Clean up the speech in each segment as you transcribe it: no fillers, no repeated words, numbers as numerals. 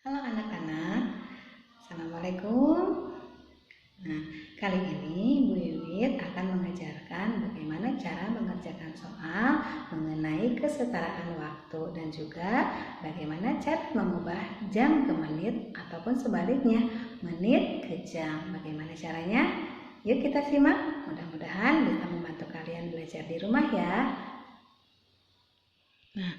Halo anak-anak, Assalamualaikum. Nah, kali ini Bu Wiwit akan mengajarkan bagaimana cara mengerjakan soal mengenai kesetaraan waktu dan juga bagaimana cara mengubah jam ke menit ataupun sebaliknya, menit ke jam. Bagaimana caranya? Yuk kita simak, mudah-mudahan bisa membantu kalian belajar di rumah ya. Nah,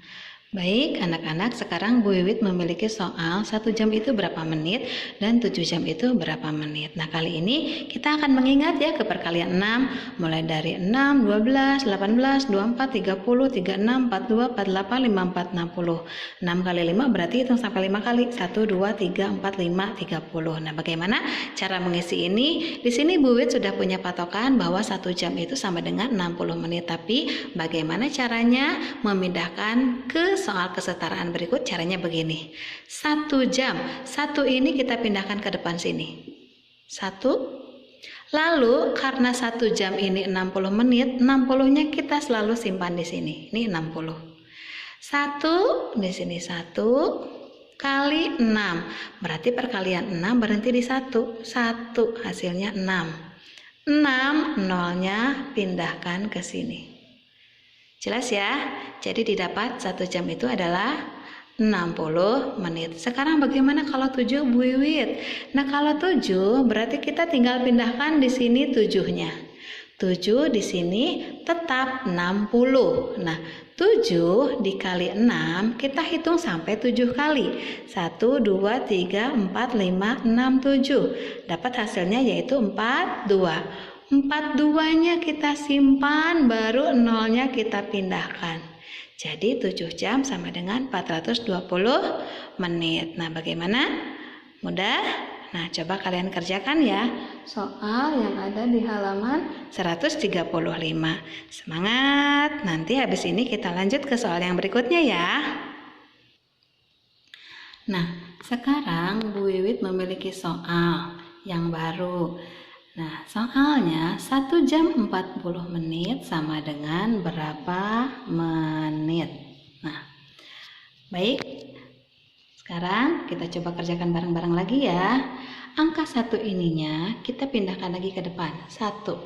baik anak-anak, sekarang Bu Wiwit memiliki soal 1 jam itu berapa menit dan 7 jam itu berapa menit. Nah, kali ini kita akan mengingat ya ke perkalian 6, mulai dari 6, 12, 18, 24, 30, 36, 42, 48, 54, 60. 6 kali 5 berarti hitung sampai 5 kali. 1, 2, 3, 4, 5, 30. Nah, bagaimana cara mengisi ini? Di sini Bu Wiwit sudah punya patokan bahwa 1 jam itu sama dengan 60 menit. Tapi bagaimana caranya memindahkan ke soal kesetaraan berikut? Caranya begini. 1 jam, 1 ini kita pindahkan ke depan sini. 1. Lalu karena 1 jam ini 60 menit, 60-nya kita selalu simpan di sini. Ini 60. 1 di sini 1 kali 6. Berarti perkalian 6 berhenti di 1. 1 hasilnya 6. 6 nolnya pindahkan ke sini. Jelas ya? Jadi didapat 1 jam itu adalah 60 menit. Sekarang bagaimana kalau 7 Bu Wiwit? Nah, kalau 7 berarti kita tinggal pindahkan di sini 7-nya. 7 di sini tetap 60. Nah, 7 dikali 6 kita hitung sampai 7 kali. 1, 2, 3, 4, 5, 6, 7. Dapat hasilnya yaitu 42. 42-nya kita simpan, baru nolnya kita pindahkan. Jadi 7 jam sama dengan 420 menit. Nah, bagaimana? Mudah? Nah, coba kalian kerjakan ya soal yang ada di halaman 135. Semangat! Nanti habis ini kita lanjut ke soal yang berikutnya ya. Nah, sekarang Bu Wiwit memiliki soal yang baru. Nah, soalnya 1 jam 40 menit sama dengan berapa menit? Nah, baik. Sekarang kita coba kerjakan bareng-bareng lagi ya. Angka 1 ininya kita pindahkan lagi ke depan. 1.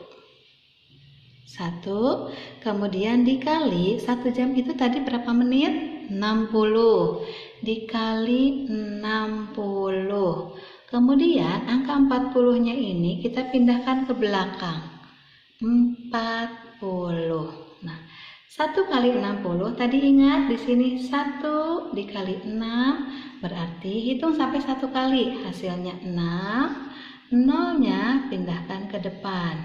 1, kemudian dikali 1 jam itu tadi berapa menit? 60. Dikali 60. Kemudian angka 40-nya ini kita pindahkan ke belakang. 40. Nah, 1 kali 60 tadi ingat di sini 1 dikali 6 berarti hitung sampai 1 kali. Hasilnya 6. Nolnya pindahkan ke depan.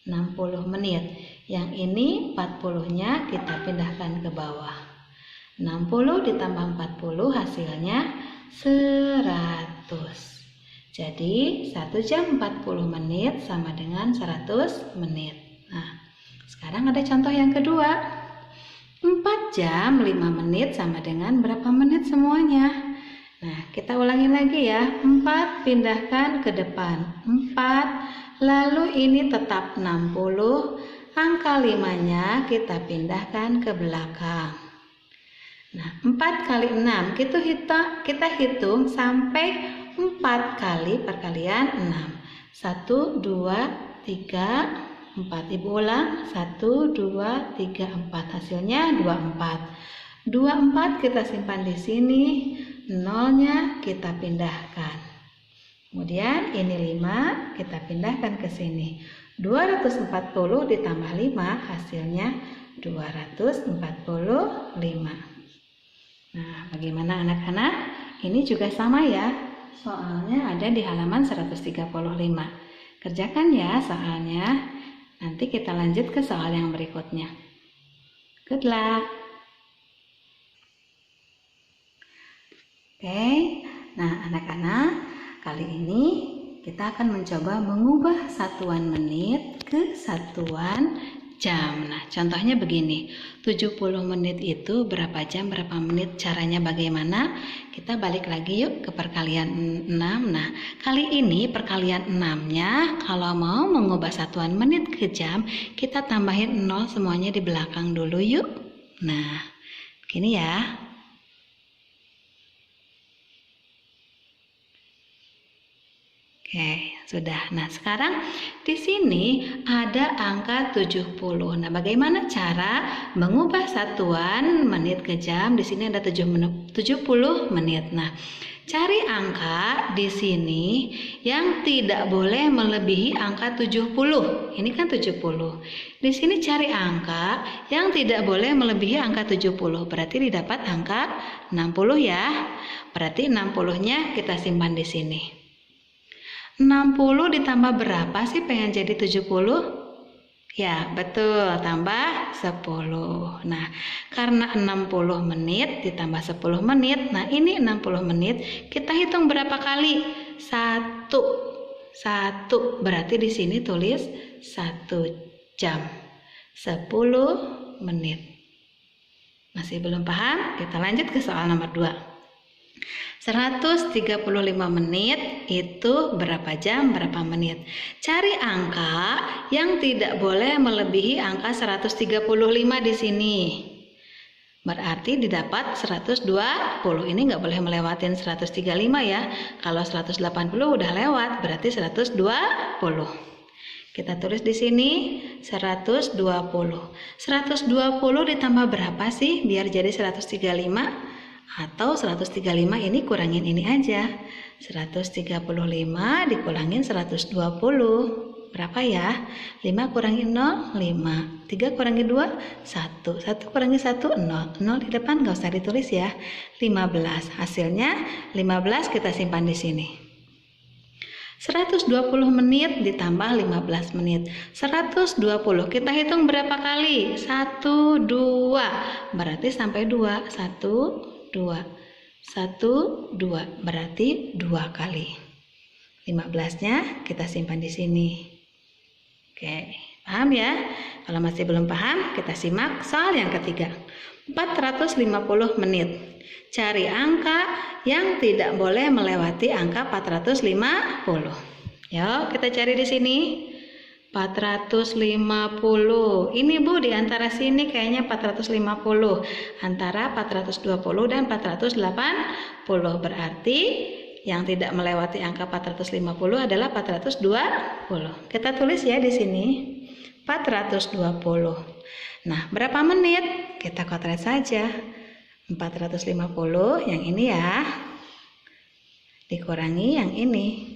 60 menit. Yang ini 40-nya kita pindahkan ke bawah. 60 ditambah 40 hasilnya 100. Jadi 1 jam 40 menit sama dengan 100 menit. Nah, sekarang ada contoh yang kedua. 4 jam 5 menit sama dengan berapa menit semuanya? Nah, kita ulangi lagi ya. 4 pindahkan ke depan. 4, lalu ini tetap 60. Angka 5-nya kita pindahkan ke belakang. Nah, 4 kali 6 kita hitung sampai 4 kali perkalian 6. 1, 2, 3, 4. Ibu ulang. 1, 2, 3, 4. Hasilnya 24. 24 kita simpan di sini. Nolnya kita pindahkan. Kemudian ini 5 kita pindahkan ke sini. 240 ditambah 5 hasilnya 245. Nah, bagaimana anak-anak? Ini juga sama ya. Soalnya ada di halaman 135. Kerjakan ya soalnya. Nanti kita lanjut ke soal yang berikutnya. Good luck. Oke. Nah, anak-anak, kali ini kita akan mencoba mengubah satuan menit ke satuan jam. Nah, contohnya begini. 70 menit itu berapa jam, berapa menit? Caranya bagaimana? Kita balik lagi yuk ke perkalian 6. Nah, kali ini perkalian 6-nya kalau mau mengubah satuan menit ke jam, kita tambahin 0 semuanya di belakang dulu yuk. Nah, begini ya. Sudah. Nah, sekarang di sini ada angka 70. Nah, bagaimana cara mengubah satuan menit ke jam? Di sini ada 70 menit. Nah, cari angka di sini yang tidak boleh melebihi angka 70. Ini kan 70. Di sini cari angka yang tidak boleh melebihi angka 70. Berarti didapat angka 60 ya. Berarti 60-nya kita simpan di sini. 60 ditambah berapa sih pengen jadi 70? Ya, betul, tambah 10. Nah, karena 60 menit ditambah 10 menit, nah ini 60 menit, kita hitung berapa kali? 1. Berarti di sini tulis 1 jam 10 menit. Masih belum paham? Kita lanjut ke soal nomor 2. 135 menit itu berapa jam, berapa menit? Cari angka yang tidak boleh melebihi angka 135 di sini. Berarti didapat 120. Ini nggak boleh melewatin 135 ya. Kalau 180 udah lewat, berarti 120. Kita tulis di sini 120. 120 ditambah berapa sih biar jadi 135? Atau 135 ini kurangin ini aja. 135 dikurangin 120. Berapa ya? 5 kurangin 0, 5. 3 kurangin 2, 1. 1 kurangin 1, 0. 0 di depan nggak usah ditulis ya. 15. Hasilnya 15 kita simpan di sini. 120 menit ditambah 15 menit. 120. Kita hitung berapa kali? 1, 2. Berarti sampai 2. 1, 2. Berarti 2 kali. 15-nya kita simpan di sini. Oke, paham ya? Kalau masih belum paham, kita simak soal yang ketiga. 450 menit. Cari angka yang tidak boleh melewati angka 450. Yuk, kita cari di sini. 450. Ini Bu, di antara sini kayaknya 450. Antara 420 dan 480. Berarti yang tidak melewati angka 450 adalah 420. Kita tulis ya di sini. 420. Nah, berapa menit? Kita kotret saja. 450 yang ini ya. Dikurangi yang ini.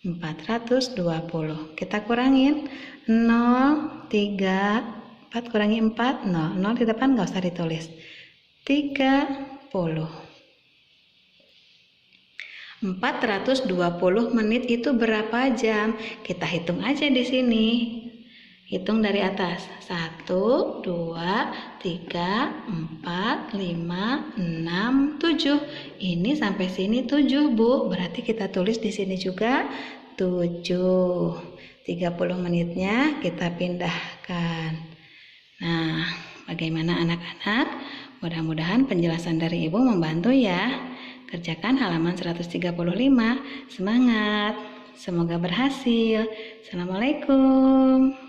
420. Kita kurangin 0, 3, 4 kurangi 4, 0. 0 di depan nggak usah ditulis. 30. 420 menit itu berapa jam? Kita hitung aja di sini. Hitung dari atas. 1, 2, 3, 4, 5, 6, 7. Ini sampai sini 7, Bu. Berarti kita tulis di sini juga 7. 30 menitnya kita pindahkan. Nah, bagaimana anak-anak? Mudah-mudahan penjelasan dari Ibu membantu ya. Kerjakan halaman 135. Semangat. Semoga berhasil. Assalamualaikum.